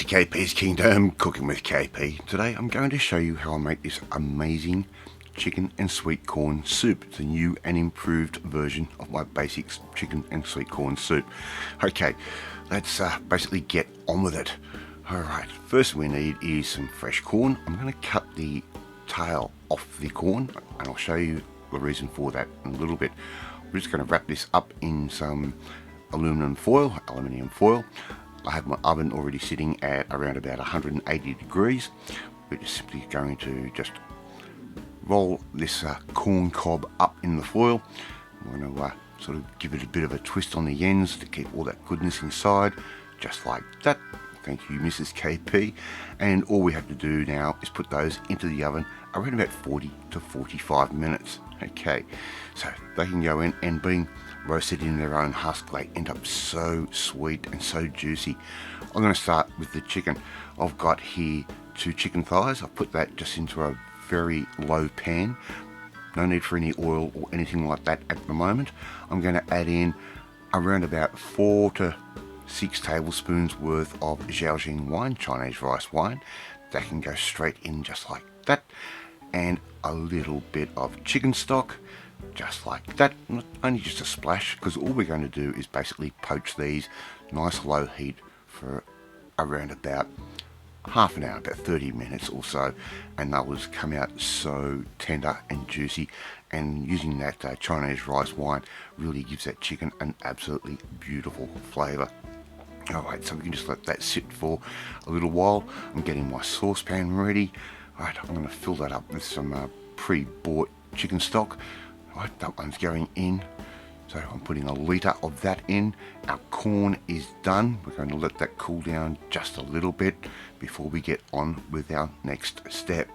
KP's Kingdom, cooking with KP. Today I'm going to show you how I make this amazing chicken and sweet corn soup. It's a new and improved version of my basics chicken and sweet corn soup. Okay, let's basically get on with it. Alright, first we need is some fresh corn. I'm going to cut the tail off the corn and I'll show you the reason for that in a little bit. We're just going to wrap this up in some aluminium foil. I have my oven already sitting at around about 180 degrees. We're just simply going to just roll this corn cob up in the foil. I'm going to sort of give it a bit of a twist on the ends to keep all that goodness inside, just like that. Thank you, Mrs. KP. And all we have to do now is put those into the oven around about 40 to 45 minutes. Okay, so they can go in, and being roasted in their own husk, they end up so sweet and so juicy. I'm going to start with the chicken. I've got here 2 chicken thighs. I've put that just into a very low pan. No need for any oil or anything like that at the moment. I'm going to add in around about 4 to 6 tablespoons worth of Zhaoxing wine, Chinese rice wine. That can go straight in just like that. And a little bit of chicken stock, just like that. Not only just a splash, because all we're going to do is basically poach these nice low heat for around about half an hour, about 30 minutes or so, and they will just come out so tender and juicy. And using that Chinese rice wine really gives that chicken an absolutely beautiful flavour. Alright, so we can just let that sit for a little while. I'm getting my saucepan ready. Alright, I'm going to fill that up with some pre-bought chicken stock. Alright, that one's going in. So I'm putting a litre of that in. Our corn is done. We're going to let that cool down just a little bit before we get on with our next step.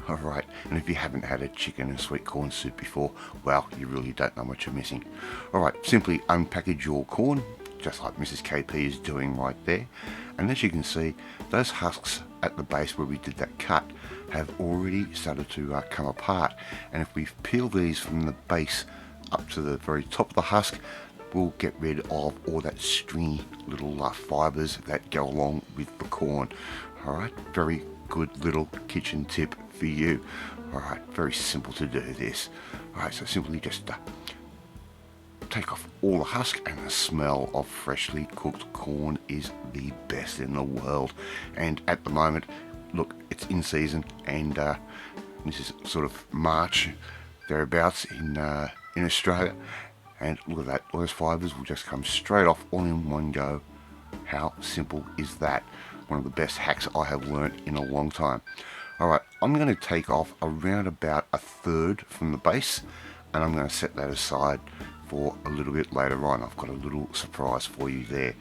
Alright, and if you haven't had a chicken and sweet corn soup before, well, you really don't know what you're missing. Alright, simply unpackage your corn, just like Mrs. KP is doing right there. And as you can see, those husks at the base where we did that cut have already started to come apart. And if we peel these from the base up to the very top of the husk, we'll get rid of all that stringy little fibres that go along with the corn. Alright, very good little kitchen tip for you. Alright, very simple to do this. Alright, so simply just take off all the husk, and the smell of freshly cooked corn is the best in the world. And at the moment, look, it's in season, and this is sort of March thereabouts in Australia, and look at that, all those fibres will just come straight off all in one go. How simple is that? One of the best hacks I have learnt in a long time. Alright, I'm going to take off around about 1/3 from the base, and I'm going to set that aside for a little bit later on. I've got a little surprise for you there.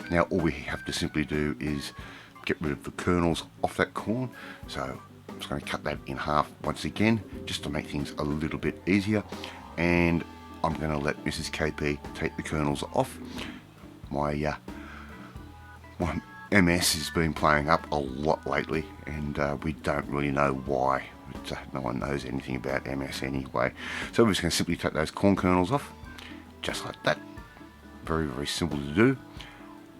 Now all we have to simply do is get rid of the kernels off that corn. So I'm just going to cut that in half once again, just to make things a little bit easier. And I'm going to let Mrs. KP take the kernels off. My MS has been playing up a lot lately, and we don't really know why. But, no one knows anything about MS anyway. So we're just going to simply take those corn kernels off, just like that. Very, very simple to do.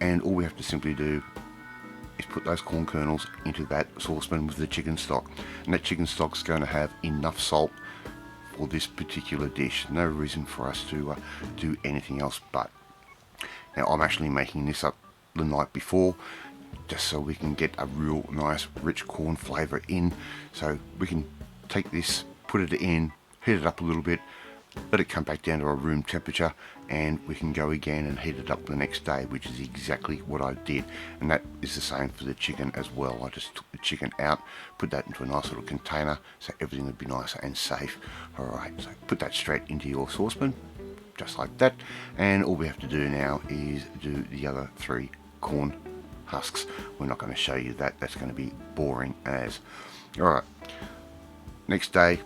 And all we have to simply do is put those corn kernels into that saucepan with the chicken stock. And that chicken stock's going to have enough salt for this particular dish. No reason for us to do anything else but. Now I'm actually making this up the night before, just so we can get a real nice rich corn flavour in. So we can take this, put it in, heat it up a little bit, let it come back down to a room temperature, and we can go again and heat it up the next day, which is exactly what I did. And that is the same for the chicken as well. I just took the chicken out, put that into a nice little container so everything would be nice and safe. Alright, so put that straight into your saucepan, just like that. And all we have to do now is do the other 3 corn husks. We're not going to show you that, that's going to be boring as. Alright, next day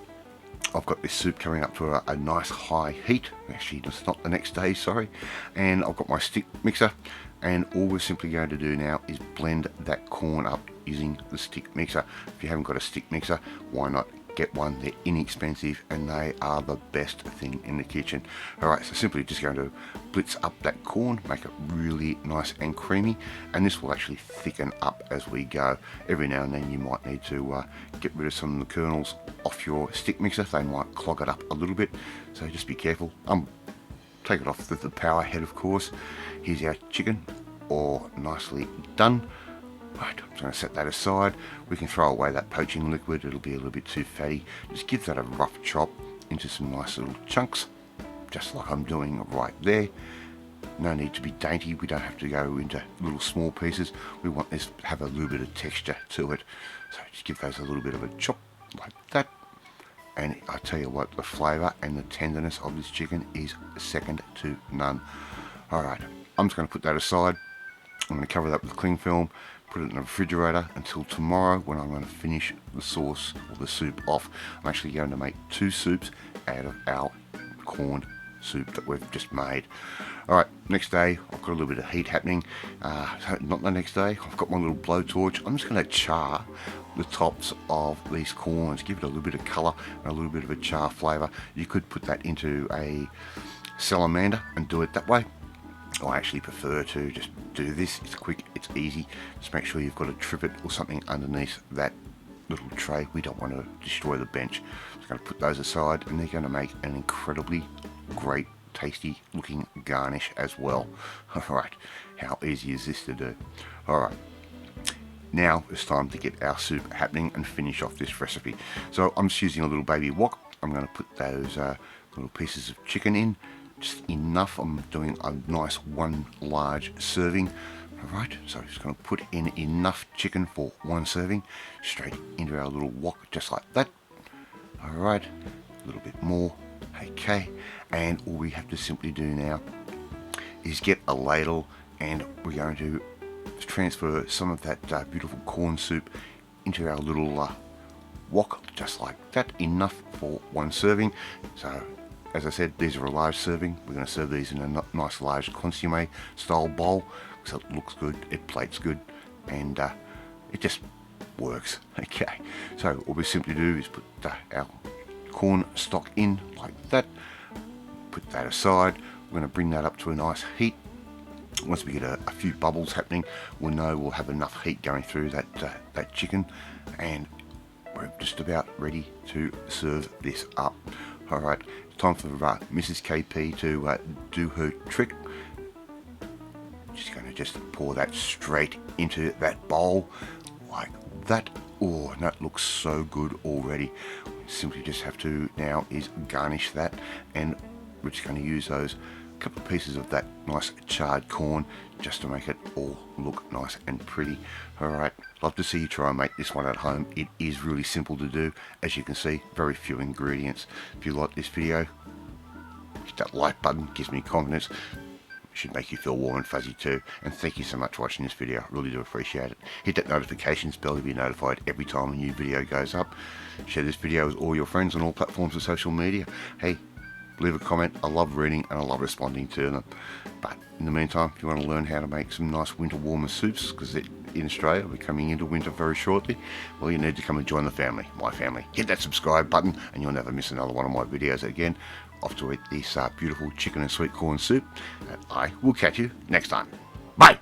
I've got this soup coming up to a nice high heat. Actually, it's not the next day, sorry. And I've got my stick mixer, and all we're simply going to do now is blend that corn up using the stick mixer. If you haven't got a stick mixer, why not get one. They're inexpensive and they are the best thing in the kitchen. Alright, so simply just going to blitz up that corn, make it really nice and creamy, and this will actually thicken up as we go. Every now and then you might need to get rid of some of the kernels off your stick mixer. They might clog it up a little bit, so just be careful. Take it off the power head, of course. Here's our chicken, all nicely done. Right, I'm just going to set that aside. We can throw away that poaching liquid, it'll be a little bit too fatty. Just give that a rough chop into some nice little chunks, just like I'm doing right there. No need to be dainty, we don't have to go into little small pieces. We want this to have a little bit of texture to it. So just give those a little bit of a chop, like that. And I tell you what, the flavour and the tenderness of this chicken is second to none. Alright, I'm just going to put that aside. I'm going to cover that with cling film, put it in the refrigerator until tomorrow when I'm going to finish the sauce or the soup off. I'm actually going to make 2 soups out of our corn soup that we've just made. Alright, next day I've got a little bit of heat happening. Not the next day, I've got my little blowtorch. I'm just going to char the tops of these corns, give it a little bit of colour and a little bit of a char flavour. You could put that into a salamander and do it that way. I actually prefer to just do this. It's quick, it's easy. Just make sure you've got a trivet or something underneath that little tray. We don't want to destroy the bench. Just going to put those aside, and they're going to make an incredibly great, tasty looking garnish as well. Alright, how easy is this to do? Alright, now it's time to get our soup happening and finish off this recipe. So I'm just using a little baby wok. I'm going to put those little pieces of chicken in. Just enough. I'm doing a nice 1 large serving. Alright, so I'm just going to put in enough chicken for 1 serving, straight into our little wok, just like that. Alright, a little bit more. Okay, and all we have to simply do now is get a ladle, and we're going to transfer some of that beautiful corn soup into our little wok, just like that. Enough for 1 serving. So as I said, these are a large serving. We're going to serve these in a nice large consomme style bowl, so it looks good, it plates good, and it just works. Okay, so what we simply do is put our corn stock in like that, put that aside. We're going to bring that up to a nice heat. Once we get a few bubbles happening, we'll know we'll have enough heat going through that chicken, and we're just about ready to serve this up. Alright, time for Mrs. KP to do her trick. She's going to just pour that straight into that bowl like that. Oh, and that looks so good already. We simply just have to now is garnish that, and we're just going to use those couple of pieces of that nice charred corn just to make it all look nice and pretty. Alright, love to see you try and make this one at home. It is really simple to do. As you can see, very few ingredients. If you like this video, hit that like button, gives me confidence. It should make you feel warm and fuzzy too. And thank you so much for watching this video, I really do appreciate it. Hit that notifications bell to be notified every time a new video goes up. Share this video with all your friends on all platforms of social media. Hey, leave a comment. I love reading and I love responding to them. But in the meantime, if you want to learn how to make some nice winter warmer soups, because in Australia we're coming into winter very shortly, well, you need to come and join the family, my family. Hit that subscribe button and you'll never miss another one of my videos again. Off to eat this beautiful chicken and sweet corn soup, and I will catch you next time. Bye!